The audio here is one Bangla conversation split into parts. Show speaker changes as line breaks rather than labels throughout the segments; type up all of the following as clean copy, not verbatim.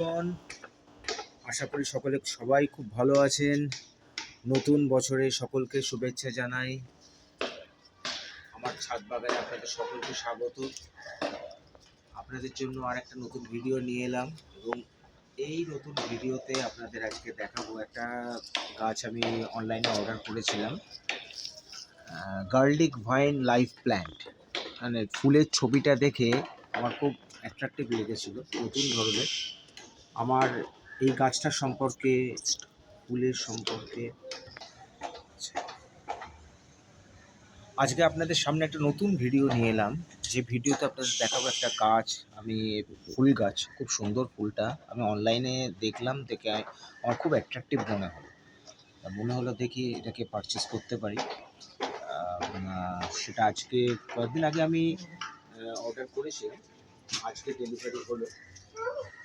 বন্ধুগণ, আশা করি সবাই খুব ভালো আছেন। নতুন বছরে সকলকে শুভেচ্ছা জানাই। আমার ছাদ বাগানে আপনাদের সকলকে স্বাগত। আপনাদের জন্য আর একটা নতুন ভিডিও নিয়ে এলাম এবং এই নতুন ভিডিওতে আপনাদের আজকে দেখাবো একটা গাছ আমি অনলাইনে অর্ডার করেছিলাম। গার্লিক ভাইন লাইভ প্ল্যান্ট, মানে ফুলের ছবিটা দেখে আমার খুব অ্যাট্রাকটিভ লেগেছিল, নতুন ধরনের। আমার এই গাছটার সম্পর্কে, ফুলের সম্পর্কে আজকে আপনাদের সামনে একটা নতুন ভিডিও নিয়ে এলাম। যে ভিডিওতে আপনাদের দেখাবো একটা গাছ, আমি ফুল গাছ, খুব সুন্দর ফুলটা আমি অনলাইনে দেখলাম, দেখে আমার খুব অ্যাট্রাকটিভ মনে হলো দেখি এটাকে পারচেস করতে পারি। সেটা আজকে কয়েকদিন আগে আমি অর্ডার করেছিলাম, আজকে ডেলিভারি হলো।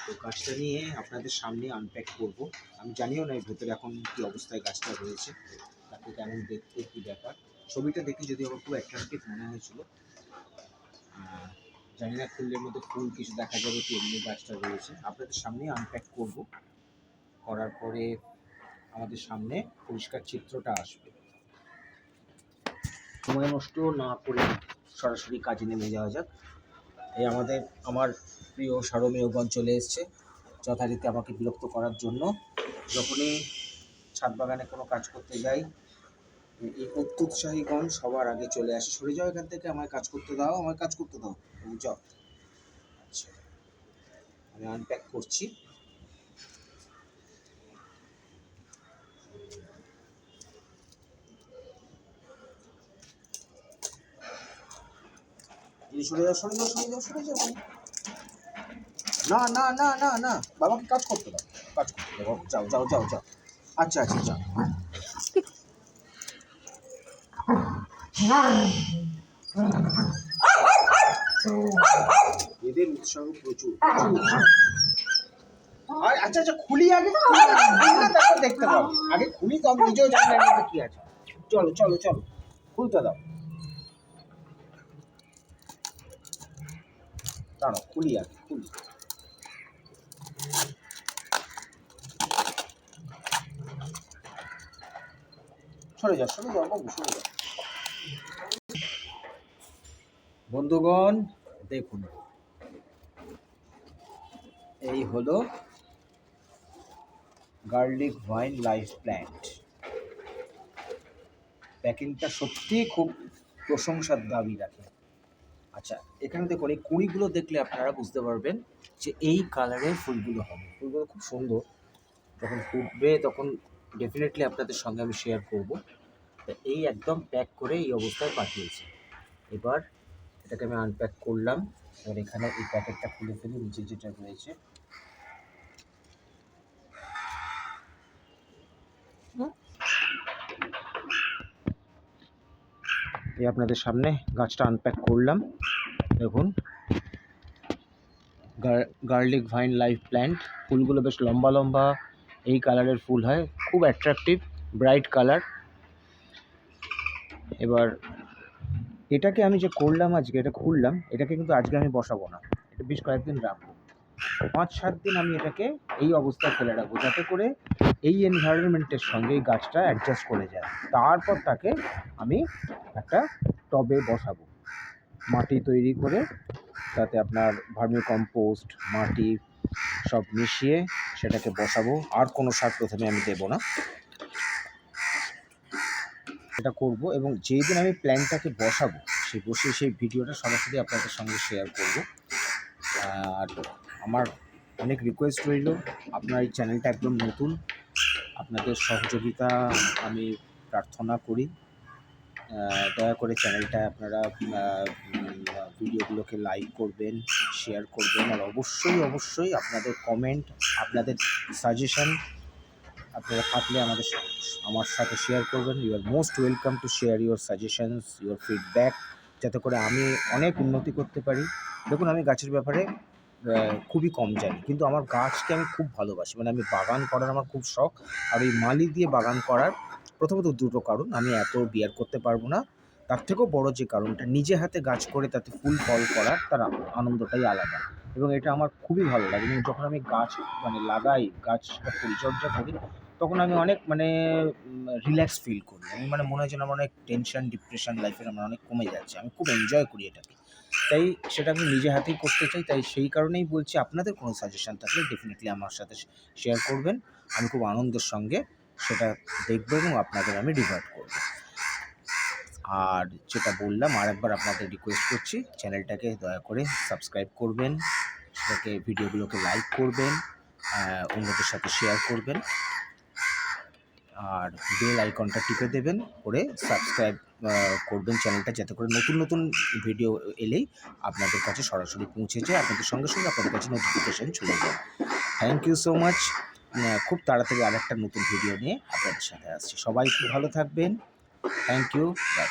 তো গাছটা নিয়ে আপনাদের সামনে আনপ্যাক করব। আমি জানিও না এর ভেতরে এখন কী অবস্থায় গাছটা রয়েছে, তাকে কেমন দেখতে, কী ব্যাপার। ছবিটা দেখে যদি আমার খুব অ্যাট্রাকটিভ মনে হয়েছিল। জানি না ফুলের মধ্যে ফুল কিছু দেখা যাবে কি, এমনি গাছটা রয়েছে। আপনাদের সামনে আনপ্যাক করব, করার পরে আমাদের সামনে পরিষ্কার চিত্রটা আসবে। সময় নষ্ট না করে সরাসরি কাজে নেমে যাওয়া যাক। এই আমার প্রিয় সারমেয়গণ চলে এসছে যথারীতি আমাকে বিরক্ত করার জন্য। যখনই ছাদ বাগানে কোনো কাজ করতে যাই, এই অত্যুৎসাহীগণ সবার আগে চলে আসে, সরে যাও এখান থেকে, আমায় কাজ করতে দাও, আমায় কাজ করতে দাও, যাও। আচ্ছা, আমি আনপ্যাক করছি। সরে যাও, সরে যাও, সরে যাও, সরে যাও। না না না না না, বাবাকে কাজ করতে দাও, কাজ করতে দাও, যাও যাও যাও যাও। আচ্ছা আচ্ছা, যাও। এদের উৎসাহ প্রচুর। আচ্ছা আচ্ছা, খুলি আগে, তারপর দেখতে পাবো। আগে খুলি তো আমি নিজেও জানি না কি আছে। চলো চলো চলো, খুলতে দাও। দাঁড়াও, খুলি আগে, খুলি। সরে যাও, সরে যাও বাবু, সরে যাও। বন্ধুগণ দেখুন, এই হলো গার্লিক ভাইন লাইভ প্ল্যান্ট। প্যাকিংটা সত্যি খুব প্রশংসার দাবি রাখে। আচ্ছা, এখানে দেখুন, এই কুঁড়িগুলো দেখলে আপনারা বুঝতে পারবেন যে এই কালারের ফুলগুলো হবে। ফুলগুলো খুব সুন্দর, যখন ফুটবে তখন ডেফিনেটলি আপনাদের সঙ্গে আমি শেয়ার করব। এই একদম প্যাক করে এই অবস্থায় পাঠিয়েছি। এবার এটাকে আমি আনপ্যাক করলাম। এবার এখানে এই প্যাকেটটা খুলে ফেলি, নিচে যেটা রয়েছে। এই আপনাদের সামনে গাছটা আনপ্যাক করলাম। দেখুন, গার্লিক ভাইন লাইভ প্ল্যান্ট। ফুলগুলো বেশ লম্বা লম্বা, এই কালারের ফুল হয়, খুব অ্যাট্রাকটিভ, ব্রাইট কালার। এবার এটাকে আমি যে করলাম আজকে, এটা খুললাম, এটাকে কিন্তু আজকে আমি বসাবো না, এটা বেশ কয়েকদিন রাখবো। 5-7 দিন আমি এটাকে এই অবস্থায় ফেলে রাখবো, যাতে করে এই এনভায়রনমেন্টের সঙ্গে এই গাছটা অ্যাডজাস্ট করে যায়। তারপর তাকে আমি একটা টবে বসাবো, মাটি তৈরি করে, তাতে আপনার ভার্মি কম্পোস্ট, মাটি সব মিশিয়ে সেটাকে বসাবো। আর কোনো সার প্রথমে আমি দেবো না, এটা করব। এবং যেই দিন আমি প্ল্যানটাকে বসাবো, সেই ভিডিওটা সরাসরি আপনাদের সঙ্গে শেয়ার করব। আর আমার অনেক রিকোয়েস্ট রইল, আপনার এই চ্যানেলটা একদম নতুন, আপনাদের সহযোগিতা আমি প্রার্থনা করি। দয়া করে চ্যানেলটা আপনারা ভিডিওগুলোকে লাইক করবেন, শেয়ার করবেন, আর অবশ্যই অবশ্যই আপনাদের কমেন্ট, আপনাদের সাজেশন আপনারা থাকলে আমার সাথে শেয়ার করবেন। You are most welcome to share your suggestions, your feedback, যাতে করে আমি অনেক উন্নতি করতে পারি। দেখুন, আমি গাছের ব্যাপারে খুবই কম জানি, কিন্তু আমার গাছকে আমি খুব ভালোবাসি। মানে আমি বাগান করার আমার খুব শখ। আর ওই মালি দিয়ে বাগান করার প্রথমত দুটো কারণ, আমি এত বিয়ার করতে পারবো না। তার থেকেও বড় যে কারণটা, নিজে হাতে গাছ করে তাতে ফুল ফল করার তার আনন্দটাই আলাদা। এবং এটা আমার খুবই ভালো লাগে। এবং যখন আমি গাছ মানে লাগাই, গাছটা পরিচর্যা করি, তখন আমি অনেক মানে রিল্যাক্স ফিল করি। আমি মানে মনে হয় যেন আমার অনেক টেনশন, ডিপ্রেশন লাইফের আমার অনেক কমে যাচ্ছে। আমি খুব এনজয় করি এটাকে। তাই সেটা আমি নিজে হাতেই করতে চাই। তাই সেই কারণেই বলছি, আপনাদের কোনো সাজেশন থাকলে ডেফিনিটলি আমার সাথে শেয়ার করবেন। আমি খুব আনন্দের সঙ্গে সেটা দেখব এবং আপনাদের আমি রিভার্ট করব। আর যেটা বললাম, আরেকবার আপনাদের রিকোয়েস্ট করছি, চ্যানেলটাকে দয়া করে সাবস্ক্রাইব করবেন, সেটাকে ভিডিওগুলোকে লাইক করবেন, অন্যদের সাথে শেয়ার করবেন, আর বেল আইকনটা টিপে দেবেন, করে সাবস্ক্রাইব করবেন চ্যানেলটা, যাতে করে নতুন নতুন ভিডিও এলেই আপনাদের কাছে সরাসরি পৌঁছে যায়, আপনাদের সঙ্গে সঙ্গে আপনাদের কাছে নোটিফিকেশান চলে যায়। Thank you so much. খুব তাড়াতাড়ি আরেকটা নতুন ভিডিও নিয়ে আপনাদের সাথে আসছি। সবাই খুব ভালো থাকবেন। Thank you. বাই।